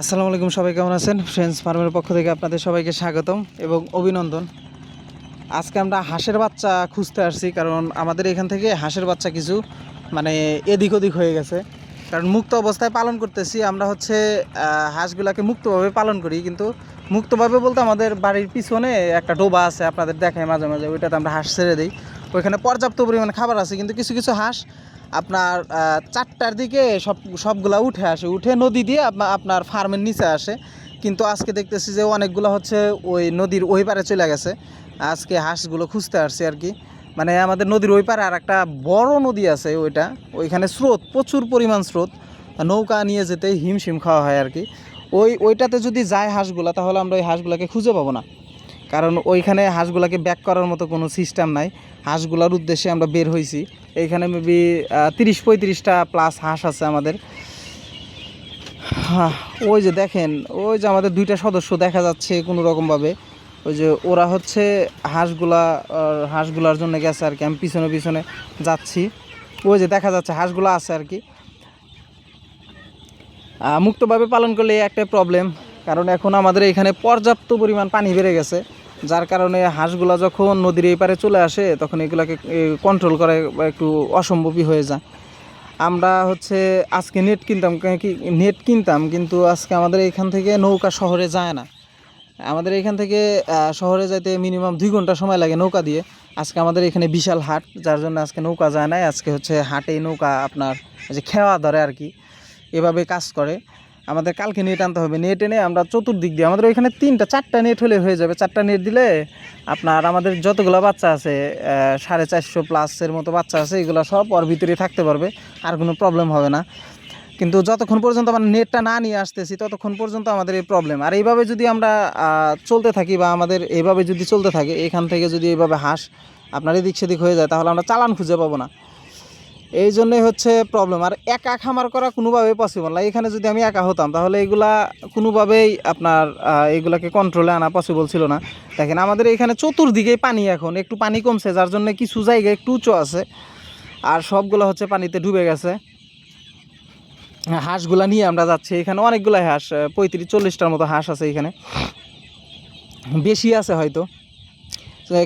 আসসালামু আলাইকুম, সবাই কেমন আছেন? ফ্রেন্ডস ফার্মের পক্ষ থেকে আপনাদের সবাইকে স্বাগতম এবং অভিনন্দন। আজকে আমরা হাঁসের বাচ্চা খুঁজতে আসছি, কারণ আমাদের এখান থেকে হাঁসের বাচ্চা কিছু মানে এদিক ওদিক হয়ে গেছে। কারণ মুক্ত অবস্থায় পালন করতেছি আমরা, হচ্ছে হাঁসগুলাকে মুক্তভাবে পালন করি, কিন্তু মুক্তভাবে বলতে আমাদের বাড়ির পিছনে একটা ডোবা আছে, আপনাদের দেখায় মাঝে মাঝে, ওইটাতে আমরা হাঁস ছেড়ে দিই। ওইখানে পর্যাপ্ত পরিমাণে খাবার আছে, কিন্তু কিছু কিছু হাঁস আপনার 4টার দিকে সবগুলা উঠে আসে, উঠে নদী দিয়ে আপনার ফার্মের নিচে আসে। কিন্তু আজকে দেখতেছি যে অনেকগুলো হচ্ছে ওই নদীর ওই পারে চলে গেছে। আজকে হাঁসগুলো খুঁজতে আসছি আর কি। মানে আমাদের নদীর ওই পারে আর একটা বড় নদী আছে, ওইখানে স্রোত, প্রচুর পরিমাণ স্রোত, নৌকা নিয়ে যেতে হিমশিম খাওয়া হয় আর কি। ওইটাতে যদি যায় হাঁসগুলা, তাহলে আমরা ওই হাঁসগুলাকে খুঁজে পাবো না, কারণ ওইখানে হাঁসগুলাকে ব্যাক করার মতো কোনো সিস্টেম নাই। হাঁসগুলার উদ্দেশ্যে আমরা বের হয়েছি। এইখানে মেবি 30-35টা প্লাস হাঁস আছে আমাদের। ওই যে দেখেন, ওই যে আমাদের 2টা সদস্য দেখা যাচ্ছে কোনো রকমভাবে। ওই যে ওরা হচ্ছে হাঁসগুলার জন্য গেছে আর কি। আমি পিছনে পিছনে যাচ্ছি, ওই যে দেখা যাচ্ছে হাঁসগুলো আছে আর কি। মুক্তভাবে পালন করলে একটা প্রবলেম, কারণ এখন আমাদের এখানে পর্যাপ্ত পরিমাণ পানি বেড়ে গেছে, যার কারণে হাঁসগুলা যখন নদীর এই পারে চলে আসে তখন এগুলাকে কন্ট্রোল করা একটু অসম্ভবই হয়ে যায়। আমরা হচ্ছে আজকে নেট কিনতাম, কিন্তু আজকে আমাদের এখান থেকে নৌকা শহরে যায় না। আমাদের এখান থেকে শহরে যাইতে মিনিমাম 2 ঘন্টা সময় লাগে নৌকা দিয়ে। আজকে আমাদের এখানে বিশাল হাট, যার জন্য আজকে নৌকা যায় না। আজকে হচ্ছে হাটেই নৌকা আপনার যে খেওয়া ধরে আর কি, এভাবে কাজ করে। আমাদের কালকে নেট আনতে হবে, নেট এনে আমরা চতুর্দিক দিয়ে, আমাদের ওইখানে 3-4টা নেট হলে হয়ে যাবে। 4টা নেট দিলে আপনার আমাদের যতগুলো বাচ্চা আছে 450 প্লাসের মতো বাচ্চা আছে, এগুলো সব ওর ভিতরেই থাকতে পারবে, আর কোনো প্রবলেম হবে না। কিন্তু যতক্ষণ পর্যন্ত আমরা নেটটা না নিয়ে আসতেছি ততক্ষণ পর্যন্ত আমাদের এই প্রবলেম। আর এইভাবে যদি আমরা চলতে থাকি, বা আমাদের এইভাবে যদি চলতে থাকে, এখান থেকে যদি এইভাবে হাঁস আপনার এদিক সেদিক হয়ে যায়, তাহলে আমরা চালান খুঁজে পাবো না। এই জন্যই হচ্ছে প্রবলেম। আর একা খামার করা কোনোভাবেই পসিবল না। এখানে যদি আমি একা হতাম, তাহলে এগুলা কোনোভাবেই আপনার এগুলাকে কন্ট্রোলে আনা পসিবল ছিল না। দেখেন আমাদের এখানে চতুর্দিকেই পানি, এখন একটু পানি কমছে, যার জন্য কিছু জায়গায় একটু উঁচু আছে, আর সবগুলো হচ্ছে পানিতে ডুবে গেছে। হাঁসগুলা নিয়ে আমরা যাচ্ছি। এখানে অনেকগুলো হাঁস, 35-40টার মতো হাঁস আছে এখানে, বেশি আছে হয়তো।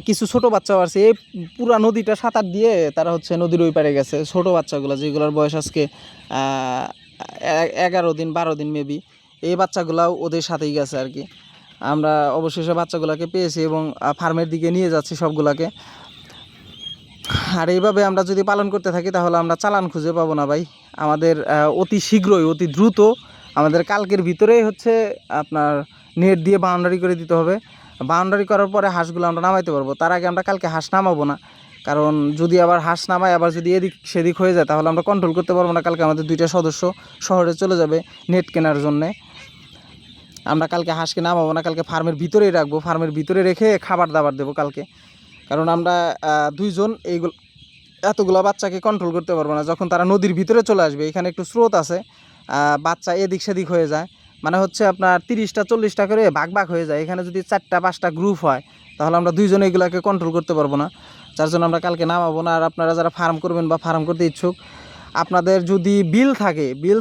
কিছু ছোট বাচ্চাও আছে। এই পুরা নদীটা সাঁতার দিয়ে তারা হচ্ছে নদীর ওই পারে গেছে, ছোট বাচ্চাগুলো, যেগুলোর বয়স আজকে 11 দিন 12 দিন মেবি। এই বাচ্চাগুলাও ওদের সাথেই গেছে আর কি। আমরা অবশেষে বাচ্চাগুলোকে পেয়েছি এবং ফার্মের দিকে নিয়ে যাচ্ছি সবগুলাকে। আর এইভাবে আমরা যদি পালন করতে থাকি, তাহলে আমরা চালান খুঁজে পাবো না ভাই। আমাদের অতি শীঘ্রই, অতি দ্রুত আমাদের কালকের ভিতরেই হচ্ছে আপনার নেট দিয়ে বাউন্ডারি করে দিতে হবে। বাউন্ডারি করার পরে হাঁসগুলো আমরা নামাইতে পারবো। তার আগে আমরা কালকে হাঁস নামাবো না, কারণ যদি আবার হাঁস নামাই, আবার যদি এদিক সেদিক হয়ে যায়, তাহলে আমরা কন্ট্রোল করতে পারবো না। কালকে আমাদের 2টা সদস্য শহরে চলে যাবে নেট কেনার জন্যে। আমরা কালকে হাঁসকে নামাবো না, কালকে ফার্মের ভিতরেই রাখবো, ফার্মের ভিতরে রেখে খাবার দাবার দেবো কালকে। কারণ আমরা 2 জন এতগুলো বাচ্চাকে কন্ট্রোল করতে পারবো না। যখন তারা নদীর ভিতরে চলে আসবে, এখানে একটু স্রোত আছে, বাচ্চা এদিক সেদিক হয়ে যায়, মানে হচ্ছে আপনার 30টা-40টা করে ভাগ ভাগ হয়ে যায়। এখানে যদি 4টা-5টা গ্রুপ হয়, তাহলে আমরা 2 জন এগুলোকে কন্ট্রোল করতে পারবো না, যার জন্য আমরা কালকে নামাবো না। আর আপনারা যারা ফার্ম করবেন বা ফার্ম করতে ইচ্ছুক, আপনাদের যদি বিল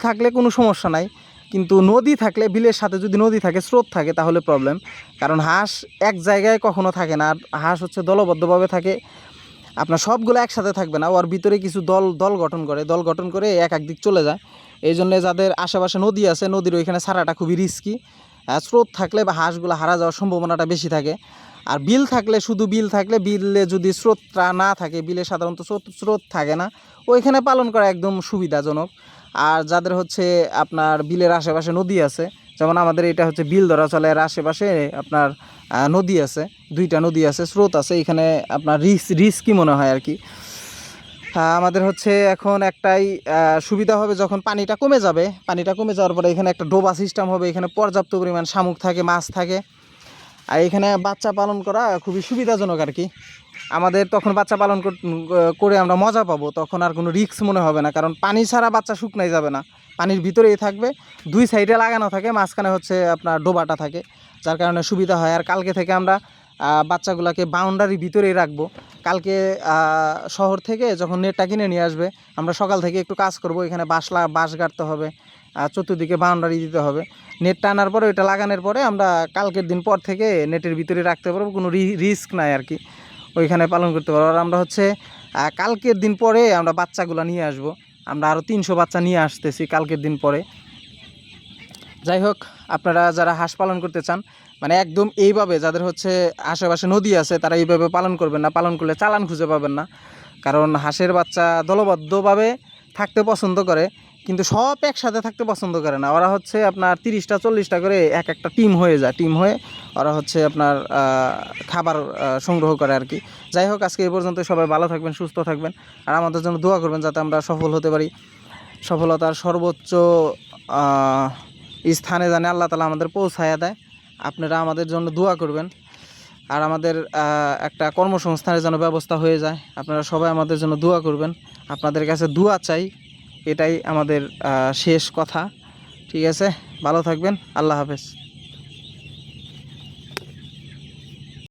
থাকলে কোনো সমস্যা নাই, কিন্তু নদী থাকলে, বিলের সাথে যদি নদী থাকে, স্রোত থাকে, তাহলে প্রবলেম। কারণ হাঁস এক জায়গায় কখনো থাকে না, আর হাঁস হচ্ছে দলবদ্ধভাবে থাকে। আপনার সবগুলো একসাথে থাকবে না, ওর ভিতরে কিছু দল দল গঠন করে এক দিক চলে যায়। এই জন্যে যাদের আশেপাশে নদী আছে, নদীর ওইখানে ছাড়াটা খুবই রিস্কি। স্রোত থাকলে বা হাঁসগুলো হারা যাওয়ার সম্ভাবনাটা বেশি থাকে। আর বিল থাকলে, শুধু বিল থাকলে, বিলে যদি স্রোতটা না থাকে, বিলে সাধারণত স্রোত থাকে না, ওইখানে পালন করা একদম সুবিধাজনক। আর যাদের হচ্ছে আপনার বিলের আশেপাশে নদী আছে, যেমন আমাদের এটা হচ্ছে বিল ধরা চলে, এর আশেপাশে আপনার নদী আছে, 2টা নদী আছে, স্রোত আছে, এখানে আপনার রিস্কি মনে হয় আর কি। আমাদের হচ্ছে এখন একটাই সুবিধা হবে, যখন পানিটা কমে যাবে, পানিটা কমে যাওয়ার পরে এখানে একটা ডোবা সিস্টেম হবে, এখানে পর্যাপ্ত পরিমাণ শামুক থাকে, মাছ থাকে, আর এখানে বাচ্চা পালন করা খুবই সুবিধাজনক আর কি। আমাদের তখন বাচ্চা পালন করে আমরা মজা পাবো, তখন আর কোনো রিস্ক মনে হবে না, কারণ পানি ছাড়া বাচ্চা শুকনাই যাবে না, পানির ভিতরেই থাকবে, 2 সাইডে লাগানো থাকে, মাঝখানে হচ্ছে আপনার ডোবাটা থাকে, যার কারণে সুবিধা হয়। আর কালকে থেকে আমরা বাচ্চাগুলোকে বাউন্ডারির ভিতরেই রাখবো। কালকে শহর থেকে যখন নেটটা কিনে নিয়ে আসবে, আমরা সকাল থেকে একটু কাজ করব, এখানে বাঁশ গাড়তে হবে, চতুর্দিকে বাউন্ডারি দিতে হবে। নেট টানার পরে ওইটা লাগানোর পরে আমরা কালকের দিন পর থেকে নেটের ভিতরে রাখতে পারবো, কোনো রিস্ক নাই আর কি, ওইখানে পালন করতে পারবো। আর আমরা হচ্ছে কালকের দিন পরে আমরা বাচ্চাগুলো নিয়ে আসব, আমরা আরও 300 বাচ্চা নিয়ে আসতেছি কালকের দিন পরে। যাই হোক, আপনারা যারা হাঁস পালন করতে চান, মানে একদম এইভাবে যাদের হচ্ছে আশেপাশে নদী আছে তারা এইভাবে পালন করবেন না, পালন করলে চালান খুঁজে পাবেন না। কারণ হাঁসের বাচ্চা দলবদ্ধভাবে থাকতে পছন্দ করে, কিন্তু সব একসাথে থাকতে পছন্দ করে না। ওরা হচ্ছে আপনার 30টা 40টা করে একটা টিম হয়ে যায়, টিম হয়ে ওরা হচ্ছে আপনার খাবার সংগ্রহ করে আর কি। যাই হোক, আজকে এই পর্যন্ত। সবাই ভালো থাকবেন, সুস্থ থাকবেন, আর আমাদের জন্য দোয়া করবেন যাতে আমরা সফল হতে পারি। সফলতার সর্বোচ্চ স্থানে জানে আল্লাহ তাআলা আমাদের পৌঁছায়া দেয়। আপনারা আমাদের জন্য দোয়া করবেন, আর আমাদের একটা কর্মসংস্থানের জন্য ব্যবস্থা হয়ে যায়। আপনারা সবাই আমাদের জন্য দোয়া করবেন, আপনাদের কাছে দোয়া চাই, এটাই আমাদের শেষ কথা। ঠিক আছে, ভালো থাকবেন, আল্লাহ হাফেজ।